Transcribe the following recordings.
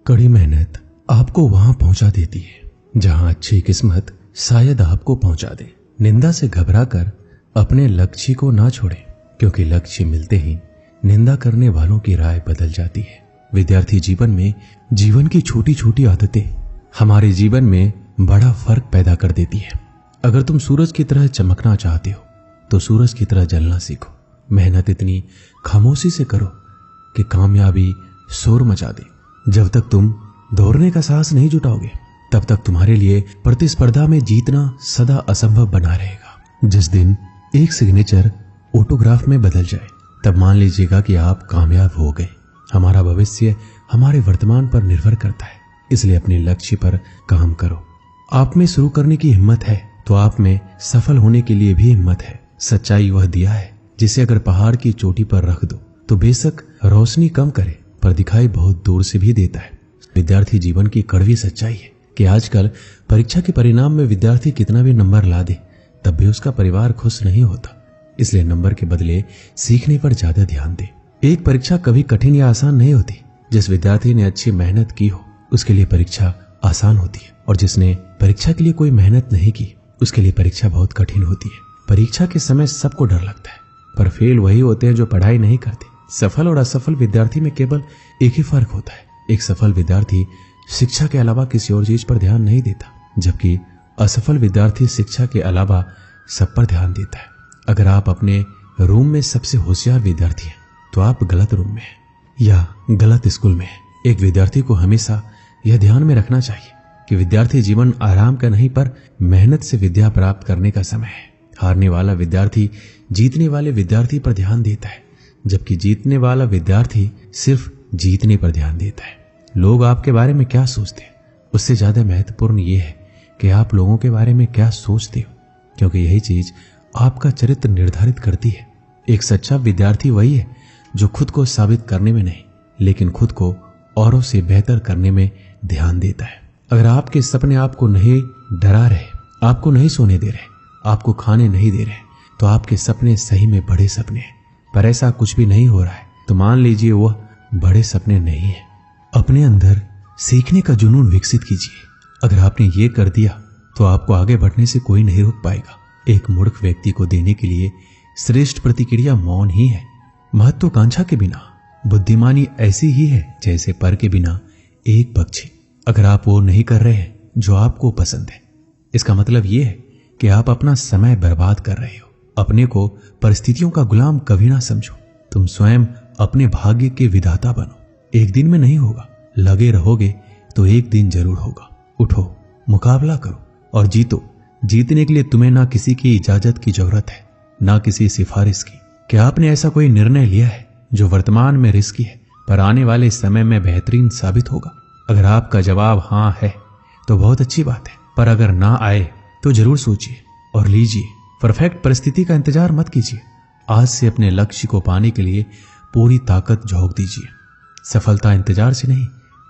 कड़ी मेहनत आपको वहां पहुंचा देती है जहां अच्छी किस्मत शायद आपको पहुंचा दे। निंदा से घबराकर अपने लक्ष्य को ना छोड़ें, क्योंकि लक्ष्य मिलते ही निंदा करने वालों की राय बदल जाती है। विद्यार्थी जीवन में जीवन की छोटी छोटी आदतें हमारे जीवन में बड़ा फर्क पैदा कर देती है। अगर तुम सूरज की तरह चमकना चाहते हो तो सूरज की तरह जलना सीखो। मेहनत इतनी खामोशी से करो कि कामयाबी शोर मचा दे। जब तक तुम दौड़ने का साहस नहीं जुटाओगे तब तक तुम्हारे लिए प्रतिस्पर्धा में जीतना सदा असंभव बना रहेगा। जिस दिन एक सिग्नेचर ऑटोग्राफ में बदल जाए तब मान लीजिएगा कि आप कामयाब हो गए। हमारा भविष्य हमारे वर्तमान पर निर्भर करता है, इसलिए अपने लक्ष्य पर काम करो। आप में शुरू करने की हिम्मत है तो आप में सफल होने के लिए भी हिम्मत है। सच्चाई वह दिया है जिसे अगर पहाड़ की चोटी पर रख दो तो बेशक रोशनी कम करे पर दिखाई बहुत दूर से भी देता है। विद्यार्थी जीवन की कड़वी सच्चाई है कि आजकल परीक्षा के परिणाम में विद्यार्थी कितना भी नंबर ला दे तब भी उसका परिवार खुश नहीं होता। इसलिए नंबर के बदले सीखने पर ज्यादा ध्यान दे। एक परीक्षा कभी कठिन या आसान नहीं होती। जिस विद्यार्थी ने अच्छी मेहनत की हो उसके लिए परीक्षा आसान होती है, और जिसने परीक्षा के लिए कोई मेहनत नहीं की उसके लिए परीक्षा बहुत कठिन होती है। परीक्षा के समय सबको डर लगता है, पर फेल वही होते हैं जो पढ़ाई नहीं करते। सफल और असफल विद्यार्थी में केवल एक ही फर्क होता है। एक सफल विद्यार्थी शिक्षा के अलावा किसी और चीज पर ध्यान नहीं देता, जबकि असफल विद्यार्थी शिक्षा के अलावा सब पर ध्यान देता है। अगर आप अपने रूम में सबसे होशियार विद्यार्थी हैं तो आप गलत रूम में हैं या गलत स्कूल में हैं। एक विद्यार्थी को हमेशा यह ध्यान में रखना चाहिए कि विद्यार्थी जीवन आराम का नहीं पर मेहनत से विद्या प्राप्त करने का समय है। हारने वाला विद्यार्थी जीतने वाले विद्यार्थी पर ध्यान देता है, जबकि जीतने वाला विद्यार्थी सिर्फ जीतने पर ध्यान देता है। लोग आपके बारे में क्या सोचते हैं उससे ज्यादा महत्वपूर्ण यह है कि आप लोगों के बारे में क्या सोचते हो, क्योंकि यही चीज आपका चरित्र निर्धारित करती है। एक सच्चा विद्यार्थी वही है जो खुद को साबित करने में नहीं लेकिन खुद को औरों से बेहतर करने में ध्यान देता है। अगर आपके सपने आपको नहीं डरा रहे, आपको नहीं सोने दे रहे, आपको खाने नहीं दे रहे, तो आपके सपने सही में बड़े सपने हैं। पर ऐसा कुछ भी नहीं हो रहा है तो मान लीजिए वह बड़े सपने नहीं है। अपने अंदर सीखने का जुनून विकसित कीजिए। अगर आपने ये कर दिया तो आपको आगे बढ़ने से कोई नहीं रोक पाएगा। एक मूर्ख व्यक्ति को देने के लिए श्रेष्ठ प्रतिक्रिया मौन ही है। महत्वाकांक्षा के बिना बुद्धिमानी ऐसी ही है जैसे पर के बिना एक पक्षी। अगर आप वो नहीं कर रहे हैं जो आपको पसंद है, इसका मतलब यह है कि आप अपना समय बर्बाद कर रहे हो। अपने को परिस्थितियों का गुलाम कभी ना समझो। तुम स्वयं अपने भाग्य के विधाता बनो। एक दिन में नहीं होगा, लगे रहोगे तो एक दिन जरूर होगा। उठो, मुकाबला करो और जीतो। जीतने के लिए तुम्हें ना किसी की इजाजत की जरूरत है, ना किसी सिफारिश की। क्या आपने ऐसा कोई निर्णय लिया है जो वर्तमान में रिस्की है पर आने वाले समय में बेहतरीन साबित होगा? अगर आपका जवाब हाँ है तो बहुत अच्छी बात है, पर अगर ना आए तो जरूर सोचिए और लीजिए। परफेक्ट परिस्थिति का इंतजार मत कीजिए। आज से अपने लक्ष्य को पाने के लिए पूरी ताकत झोंक दीजिए। सफलता इंतजार से नहीं,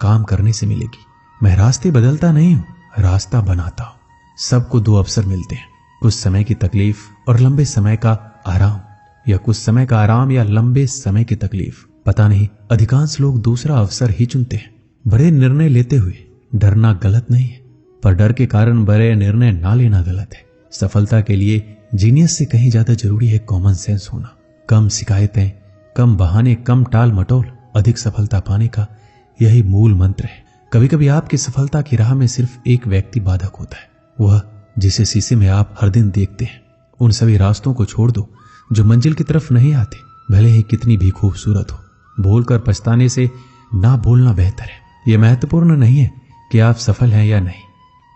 काम करने से मिलेगी। मैं रास्ते बदलता नहीं हूं, रास्ता बनाता हूं। सबको दो अवसर मिलते हैं, कुछ समय की तकलीफ और लंबे समय का आराम, या कुछ समय का आराम या लंबे समय की तकलीफ। पता नहीं, अधिकांश लोग दूसरा अवसर ही चुनते हैं। बड़े निर्णय लेते हुए डरना गलत नहीं है, पर डर के कारण बड़े निर्णय ना लेना गलत है। सफलता के लिए जीनियस से कहीं ज्यादा जरूरी है कॉमन सेंस होना। कम शिकायतें, कम बहाने, कम टाल मटोल, अधिक सफलता पाने का यही मूल मंत्र है। कभी कभी आपकी सफलता की राह में सिर्फ एक व्यक्ति बाधक होता है, वह जिसे शीशे में आप हर दिन देखते हैं। उन सभी रास्तों को छोड़ दो जो मंजिल की तरफ नहीं आते, भले ही कितनी भी खूबसूरत हो। बोलकर पछताने से ना बोलना बेहतर है। यह महत्वपूर्ण नहीं है कि आप सफल हैं या नहीं,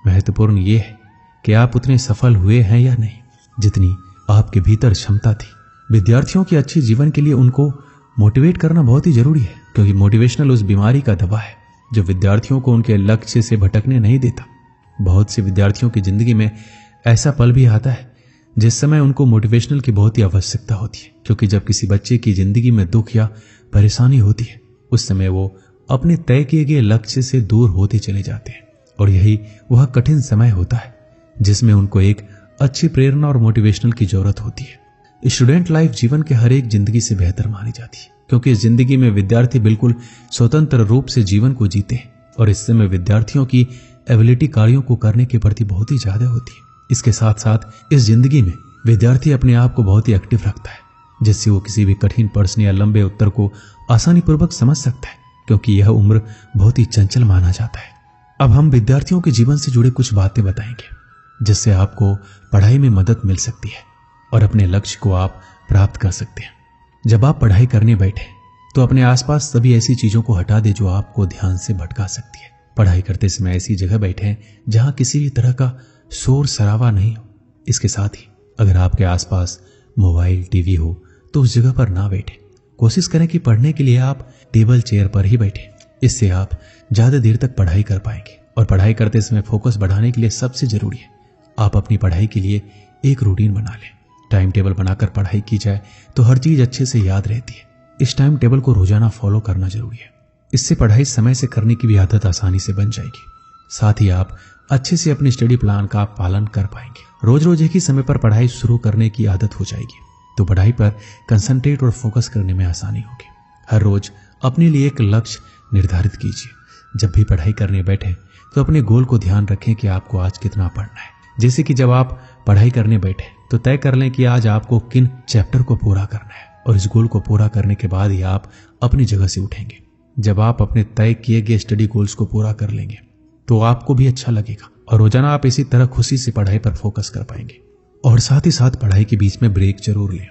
महत्वपूर्ण यह है कि आप उतने सफल हुए हैं या नहीं जितनी आपके भीतर क्षमता थी। विद्यार्थियों के अच्छे जीवन के लिए उनको मोटिवेट करना बहुत ही जरूरी है, क्योंकि मोटिवेशनल उस बीमारी का दवा है जो विद्यार्थियों को उनके लक्ष्य से भटकने नहीं देता। बहुत से विद्यार्थियों की जिंदगी में ऐसा पल भी आता है जिस समय उनको मोटिवेशनल की बहुत ही आवश्यकता होती है, क्योंकि जब किसी बच्चे की जिंदगी में दुख या परेशानी होती है उस समय वो अपने तय किए गए लक्ष्य से दूर होते चले जाते हैं, और यही वह कठिन समय होता है जिसमें उनको एक अच्छी प्रेरणा और मोटिवेशनल की जरूरत होती है। स्टूडेंट लाइफ जीवन के हर एक जिंदगी से बेहतर मानी जाती है, क्योंकि इस जिंदगी में विद्यार्थी बिल्कुल स्वतंत्र रूप से जीवन को जीते हैं और इस समय विद्यार्थियों की एबिलिटी कार्यों को करने के प्रति बहुत ही ज्यादा होती है। इसके साथ साथ इस जिंदगी में विद्यार्थी अपने आप को बहुत ही एक्टिव रखता है, जिससे वो किसी भी कठिन प्रश्न या लंबे उत्तर को आसानी पूर्वक समझ सकता है, क्योंकि यह उम्र बहुत ही चंचल माना जाता है। अब हम विद्यार्थियों के जीवन से जुड़े कुछ बातें बताएंगे, जिससे आपको पढ़ाई में मदद मिल सकती है और अपने लक्ष्य को आप प्राप्त कर सकते हैं। जब आप पढ़ाई करने बैठे तो अपने आसपास सभी ऐसी चीजों को हटा दे जो आपको ध्यान से भटका सकती है। पढ़ाई करते समय ऐसी जगह बैठे जहां किसी भी तरह का शोर शराबा नहीं हो। इसके साथ ही अगर आपके आसपास मोबाइल, टीवी हो तो उस जगह पर ना बैठे। कोशिश करें कि पढ़ने के लिए आप टेबल चेयर पर ही बैठे। इससे आप ज्यादा देर तक पढ़ाई कर पाएंगे। और पढ़ाई करते समय फोकस बढ़ाने के लिए सबसे जरूरी है आप अपनी पढ़ाई के लिए एक रूटीन बना लें। टाइम टेबल बनाकर पढ़ाई की जाए तो हर चीज अच्छे से याद रहती है। इस टाइम टेबल को रोजाना फॉलो करना जरूरी है। इससे पढ़ाई समय से करने की भी आदत आसानी से बन जाएगी। साथ ही आप अच्छे से अपनी स्टडी प्लान का पालन कर पाएंगे। रोज रोज एक ही समय पर पढ़ाई शुरू करने की आदत हो जाएगी तो पढ़ाई पर कंसंट्रेट और फोकस करने में आसानी होगी। हर रोज अपने लिए एक लक्ष्य निर्धारित कीजिए। जब भी पढ़ाई करने बैठे तो अपने गोल को ध्यान रखें कि आपको आज कितना पढ़ना है। जैसे कि जब आप पढ़ाई करने बैठे तो तय कर लें कि आज आपको किन चैप्टर को पूरा करना है, और इस गोल को पूरा करने के बाद ही आप अपनी जगह से उठेंगे। जब आप अपने तय किए गए स्टडी गोल्स को पूरा कर लेंगे तो आपको भी अच्छा लगेगा और रोजाना आप इसी तरह खुशी से पढ़ाई पर फोकस कर पाएंगे। और साथ ही साथ पढ़ाई के बीच में ब्रेक जरूर लें।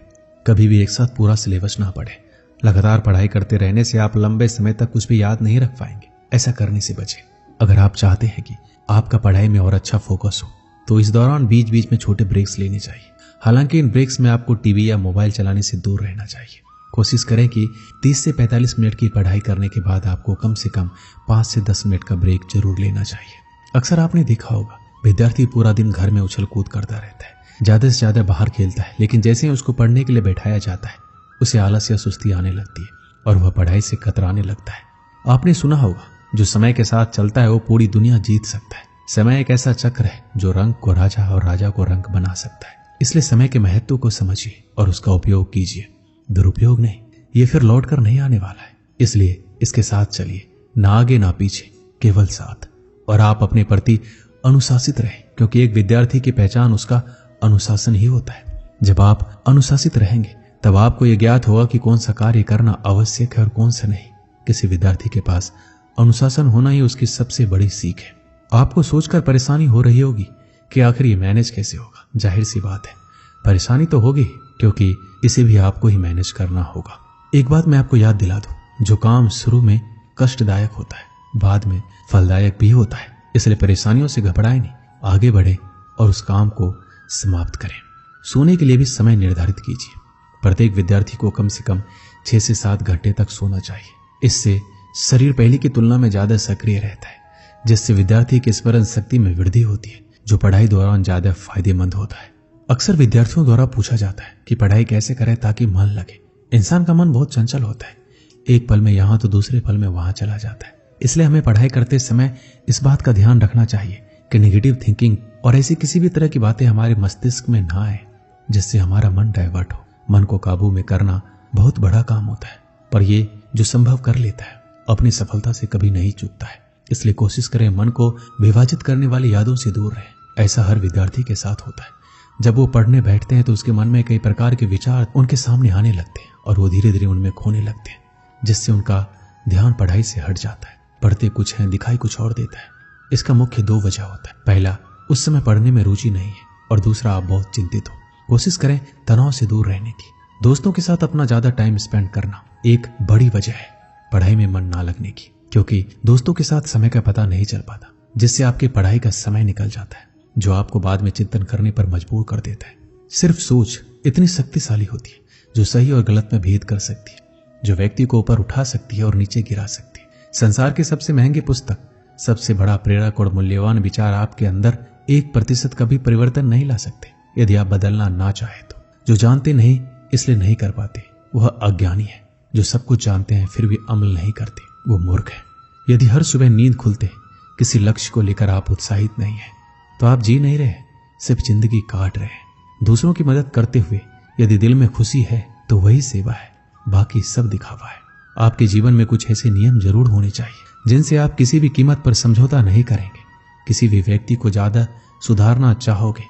कभी भी एक साथ पूरा सिलेबस ना पढ़े। लगातार पढ़ाई करते रहने से आप लंबे समय तक कुछ भी याद नहीं रख पाएंगे। ऐसा करने से बचें। अगर आप चाहते हैं कि आपका पढ़ाई में और अच्छा फोकस हो तो इस दौरान बीच बीच में छोटे ब्रेक्स लेने चाहिए। हालांकि इन ब्रेक्स में आपको टीवी या मोबाइल चलाने से दूर रहना चाहिए। कोशिश करें कि 30 से 45 मिनट की पढ़ाई करने के बाद आपको कम से कम 5 से 10 मिनट का ब्रेक जरूर लेना चाहिए। अक्सर आपने देखा होगा विद्यार्थी पूरा दिन घर में उछल कूद करता रहता है, ज्यादा से ज्यादा बाहर खेलता है, लेकिन जैसे ही उसको पढ़ने के लिए बैठाया जाता है उसे आलस या सुस्ती आने लगती है और वह पढ़ाई से कतराने लगता है। आपने सुना होगा जो समय के साथ चलता है वो पूरी दुनिया जीत सकता है। समय एक ऐसा चक्र है जो रंग को राजा और राजा को रंग बना सकता है। इसलिए समय के महत्व को समझिए और उसका उपयोग कीजिए, दुरुपयोग नहीं। ये फिर लौट कर नहीं आने वाला है, इसलिए इसके साथ चलिए, ना आगे ना पीछे, केवल साथ। और आप अपने प्रति अनुशासित रहें, क्योंकि एक विद्यार्थी की पहचान उसका अनुशासन ही होता है। जब आप अनुशासित रहेंगे तब आपको यह ज्ञात होगा कि कौन सा कार्य करना आवश्यक है और कौन सा नहीं। किसी विद्यार्थी के पास अनुशासन होना ही उसकी सबसे बड़ी सीख है। आपको सोचकर परेशानी हो रही होगी कि आखिर ये मैनेज कैसे होगा। जाहिर सी बात है, परेशानी तो होगी, क्योंकि इसे भी आपको ही मैनेज करना होगा। एक बात मैं आपको याद दिला दूं, जो काम शुरू में कष्टदायक होता है बाद में फलदायक भी होता है। इसलिए परेशानियों से घबराएं नहीं, आगे बढ़े और उस काम को समाप्त करें। सोने के लिए भी समय निर्धारित कीजिए। प्रत्येक विद्यार्थी को कम से कम 6 से 7 घंटे तक सोना चाहिए। इससे शरीर पहले की तुलना में ज्यादा सक्रिय रहता है, जिससे विद्यार्थी की स्मरण शक्ति में वृद्धि होती है, जो पढ़ाई दौरान ज्यादा फायदेमंद होता है। अक्सर विद्यार्थियों द्वारा पूछा जाता है कि पढ़ाई कैसे करें ताकि मन लगे। इंसान का मन बहुत चंचल होता है, एक पल में यहां तो दूसरे पल में वहां चला जाता है। इसलिए हमें पढ़ाई करते समय इस बात का ध्यान रखना चाहिए कि नेगेटिव थिंकिंग और ऐसी किसी भी तरह की बातें हमारे मस्तिष्क में ना आए जिससे हमारा मन डाइवर्ट हो। मन को काबू में करना बहुत बड़ा काम होता है, पर ये जो संभव कर लेता है अपनी सफलता से कभी नहीं चूकता है। इसलिए कोशिश करें मन को विभाजित करने वाली यादों से दूर रहें। ऐसा हर विद्यार्थी के साथ होता है। जब वो पढ़ने बैठते हैं तो उसके मन में कई प्रकार के विचार उनके सामने आने लगते हैं और वो धीरे धीरे उनमें खोने लगते हैं, जिससे उनका ध्यान पढ़ाई से हट जाता है। पढ़ते कुछ है, दिखाई कुछ और देता है। इसका मुख्य 2 वजह होता है। पहला, उस समय पढ़ने में रुचि नहीं है, और दूसरा, आप बहुत चिंतित हो। कोशिश करें तनाव से दूर रहने की। दोस्तों के साथ अपना ज्यादा टाइम स्पेंड करना एक बड़ी वजह है पढ़ाई में मन ना लगने की, क्योंकि दोस्तों के साथ समय का पता नहीं चल पाता, जिससे आपकी पढ़ाई का समय निकल जाता है, जो आपको बाद में चिंतन करने पर मजबूर कर देता है। सिर्फ सोच इतनी शक्तिशाली होती है जो सही और गलत में भेद कर सकती है, जो व्यक्ति को ऊपर उठा सकती है और नीचे गिरा सकती है। संसार की सबसे महंगी पुस्तक, सबसे बड़ा प्रेरक और मूल्यवान विचार आपके अंदर 1% का भी परिवर्तन नहीं ला सकते यदि आप बदलना ना चाहे तो। जो जानते नहीं इसलिए नहीं कर पाते वह अज्ञानी है। जो सब कुछ जानते हैं फिर भी अमल नहीं करते वो मूर्ख है। यदि हर सुबह नींद खुलते किसी लक्ष्य को लेकर आप उत्साहित नहीं है तो आप जी नहीं रहे, सिर्फ जिंदगी काट रहे हैं। दूसरों की मदद करते हुए यदि दिल में खुशी है तो वही सेवा है, बाकी सब दिखावा है। आपके जीवन में कुछ ऐसे नियम जरूर होने चाहिए जिनसे आप किसी भी कीमत पर समझौता नहीं करेंगे। किसी भी व्यक्ति को ज्यादा सुधारना चाहोगे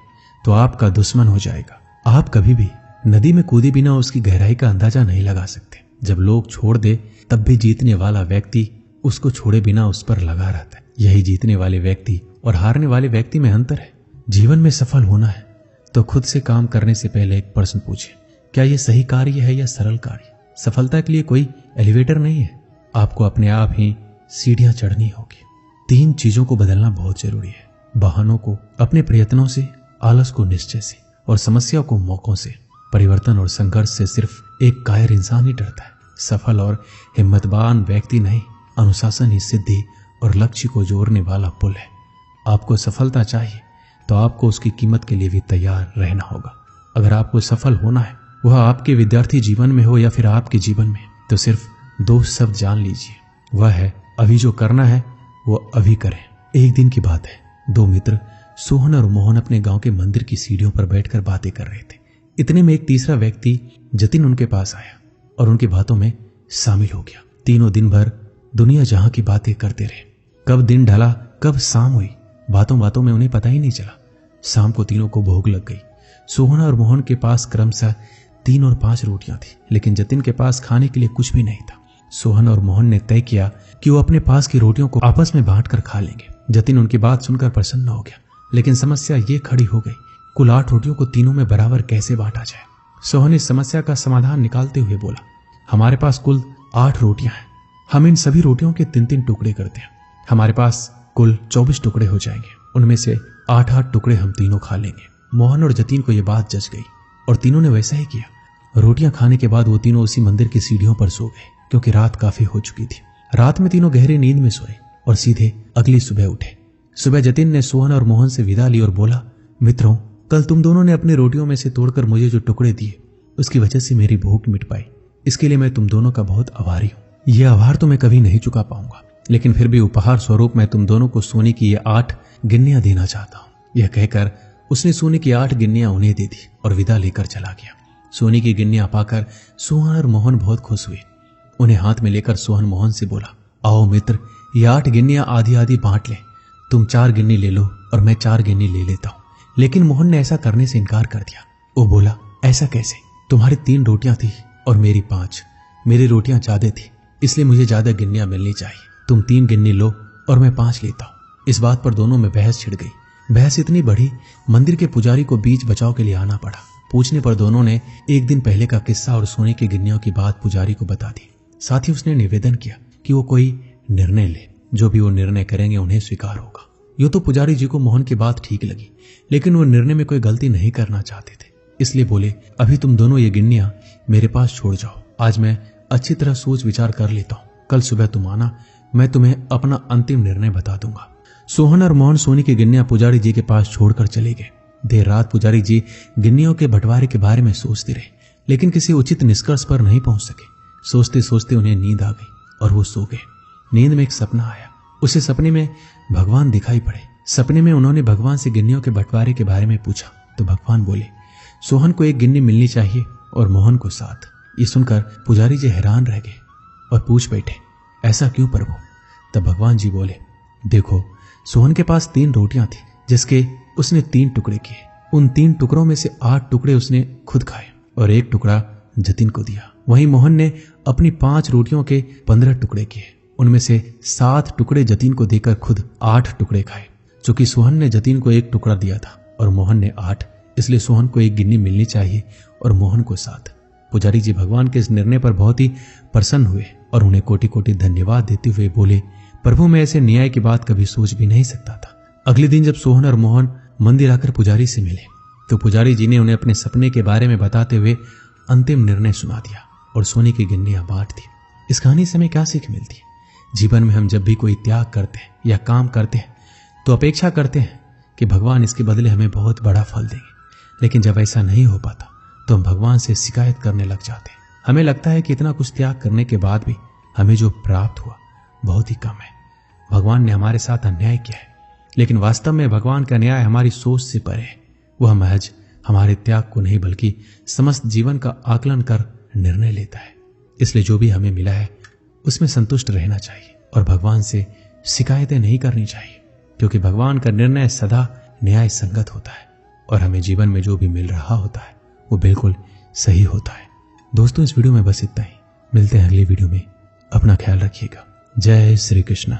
तो आपका दुश्मन हो जाएगा। आप कभी भी नदी में कूदे बिना उसकी गहराई का अंदाजा नहीं लगा सकते। जब लोग छोड़ दे तब भी जीतने वाला व्यक्ति उसको छोड़े बिना उस पर लगा रहता है। यही जीतने वाले व्यक्ति और हारने वाले व्यक्ति में अंतर है। जीवन में सफल होना है तो खुद से काम करने से पहले एक प्रश्न पूछें, क्या यह सही कार्य है या सरल कार्य? सफलता के लिए कोई एलिवेटर नहीं है, आपको अपने आप ही सीढ़ियां चढ़नी होगी। 3 चीजों को बदलना बहुत जरूरी है। बहानों को अपने प्रयत्नों से, आलस को निश्चय से और समस्या को मौकों से। परिवर्तन और संघर्ष से सिर्फ एक कायर इंसान ही डरता है। सफल और हिम्मतवान व्यक्ति नहीं, अनुशासन ही सिद्धि और लक्ष्य को जोड़ने वाला पुल है। आपको सफलता चाहिए तो आपको उसकी कीमत के लिए भी तैयार रहना होगा। अगर आपको सफल होना है, वह आपके विद्यार्थी जीवन में हो या फिर आपके जीवन में, तो सिर्फ 2 शब्द जान लीजिए, वह है अभी जो करना है वो अभी करें। एक दिन की बात है, 2 मित्र सोहन और मोहन अपने गांव के मंदिर की सीढ़ियों पर बैठकर बातें कर रहे थे। इतने में एक तीसरा व्यक्ति जतिन उनके पास आया और उनकी बातों में शामिल हो गया। तीनों दिन भर दुनिया जहां की बातें करते रहे। कब दिन ढला, कब शाम हुई, बातों बातों में उन्हें पता ही नहीं चला। शाम को तीनों को भूख लग गई। सोहन और मोहन के पास क्रमशः 3 और 5 रोटियां थी, लेकिन जतिन के पास खाने के लिए कुछ भी नहीं था। सोहन और मोहन ने तय किया कि वो अपने पास की रोटियों को आपस में बांटकर खा लेंगे। जतिन उनकी बात सुनकर प्रसन्न हो गया, लेकिन समस्या ये खड़ी हो गई, कुल 8 रोटियों को तीनों में बराबर कैसे बांटा जाए। सोहन इस समस्या का समाधान निकालते हुए बोला, हमारे पास कुल 8 रोटियां हैं, हम इन सभी रोटियों के 3-3 टुकड़े करते हैं। हमारे पास कुल 24 टुकड़े हो जाएंगे, उनमें से 8-8 टुकड़े हम तीनों खा लेंगे। मोहन और जतिन को यह बात जच गई और तीनों ने वैसा ही किया। रोटियां खाने के बाद वो तीनों उसी मंदिर की सीढ़ियों पर सो गए, क्योंकि रात काफी हो चुकी थी। रात में तीनों गहरी नींद में सोए और सीधे अगली सुबह उठे। सुबह जतिन ने सोहन और मोहन से विदा ली और बोला, मित्रों, कल तुम दोनों ने अपनी रोटियों में से तोड़कर मुझे जो टुकड़े दिए, उसकी वजह से मेरी भूख मिट पाई। इसके लिए मैं तुम दोनों का बहुत आभारी हूं। यह आभार तो मैं कभी नहीं चुका पाऊंगा, लेकिन फिर भी उपहार स्वरूप मैं तुम दोनों को सोने की ये 8 गिन्नियां देना चाहता हूं। यह कहकर उसने सोने की 8 गिन्नियां उन्हें दे दी और विदा लेकर चला गया। सोने की गिन्नियां पाकर सोहन और मोहन बहुत खुश हुए। उन्हें हाथ में लेकर सोहन मोहन से बोला, आओ मित्र, ये 8 गिन्नियां आधी आधी बांट ले। तुम 4 गिन्नी ले लो और मैं 4 गिन्नी ले लेता हूं। लेकिन मोहन ने ऐसा करने से इनकार कर दिया। वो बोला, ऐसा कैसे? तुम्हारी 3 रोटियां थी और मेरी 5। मेरी रोटियां ज्यादा थी, इसलिए मुझे ज्यादा गिन्नियां मिलनी चाहिए। तुम 3 गिन्नी लो और मैं 5 लेता हूं। इस बात पर दोनों में बहस छिड़ गई। बहस इतनी बढ़ी, मंदिर के पुजारी को बीच बचाव के लिए आना पड़ा। पूछने पर दोनों ने एक दिन पहले का किस्सा और सोने की गिन्नियों की बात पुजारी को बता दी। साथ ही उसने निवेदन किया कि वो कोई निर्णय ले, जो भी वो निर्णय करेंगे उन्हें स्वीकार होगा। यूं तो पुजारी जी को मोहन की बात ठीक लगी, लेकिन वो निर्णय में कोई गलती नहीं करना चाहते थे, इसलिए बोले, अभी तुम दोनों ये गिन्नियां मेरे पास छोड़ जाओ। आज मैं अच्छी तरह सोच विचार कर लेता हूँ। कल सुबह तुम आना, मैं तुम्हें अपना अंतिम निर्णय बता दूंगा। सोहन और मोहन सोने की गिन्नियां पुजारी जी के पास छोड़कर चले गए। देर रात पुजारी जी गिन्नियों के बंटवारे के बारे में सोचते रहे, लेकिन किसी उचित निष्कर्ष पर नहीं पहुंच सके। सोचते सोचते उन्हें नींद आ गई और वो सो गए। नींद में एक सपना आया। उसे सपने में भगवान दिखाई पड़े। सपने में उन्होंने भगवान से गिन्नियों के बंटवारे के बारे में पूछा तो भगवान बोले, सोहन को 1 गिन्नी मिलनी चाहिए और मोहन को 7। ये सुनकर पुजारी जी हैरान रह गए और पूछ बैठे, ऐसा क्यों प्रभु? तब भगवान जी बोले, देखो, सोहन के पास 3 रोटियां थी, जिसके उसने 3 टुकड़े किए। उन 3 टुकड़ों में से 8 टुकड़े उसने खुद खाए और 1 टुकड़ा जतिन को दिया। वहीं मोहन ने अपनी 5 रोटियों के 15 टुकड़े किए। उनमें से 7 टुकड़े जतिन को देकर खुद 8 टुकड़े खाए। चूंकि सोहन ने जतिन को 1 टुकड़ा दिया था और मोहन ने 8, इसलिए सोहन को 1 गिन्नी मिलनी चाहिए और मोहन को 7। पुजारी जी भगवान के इस निर्णय पर बहुत ही प्रसन्न हुए और उन्हें कोटि कोटि धन्यवाद देते हुए बोले, प्रभु, मैं ऐसे न्याय की बात कभी सोच भी नहीं सकता था। अगले दिन जब सोहन और मोहन मंदिर आकर पुजारी से मिले तो पुजारी जी ने उन्हें अपने सपने के बारे में बताते हुए अंतिम निर्णय सुना दिया और सोने की गिन्नियां बांट दी। इस कहानी से हमें क्या सीख मिलती है? जीवन में हम जब भी कोई त्याग करते हैं या काम करते हैं तो अपेक्षा करते हैं कि भगवान इसके बदले हमें बहुत बड़ा फल देंगे, लेकिन जब ऐसा नहीं हो पाता तो हम भगवान से शिकायत करने लग जाते हैं। हमें लगता है कि इतना कुछ त्याग करने के बाद भी हमें जो प्राप्त हुआ बहुत ही कम है। भगवान ने हमारे साथ अन्याय किया है, लेकिन वास्तव में भगवान का न्याय हमारी सोच से परे है। वह महज हमारे त्याग को नहीं बल्कि समस्त जीवन का आकलन कर निर्णय लेता है। इसलिए जो भी हमें मिला है उसमें संतुष्ट रहना चाहिए। और भगवान से शिकायतें नहीं करनी चाहिए, क्योंकि भगवान का निर्णय सदा न्याय संगत होता है और हमें जीवन में जो भी मिल रहा होता है वो बिल्कुल सही होता है। दोस्तों, इस वीडियो में बस इतना ही। मिलते हैं अगली वीडियो में। अपना ख्याल रखिएगा। जय श्री कृष्ण।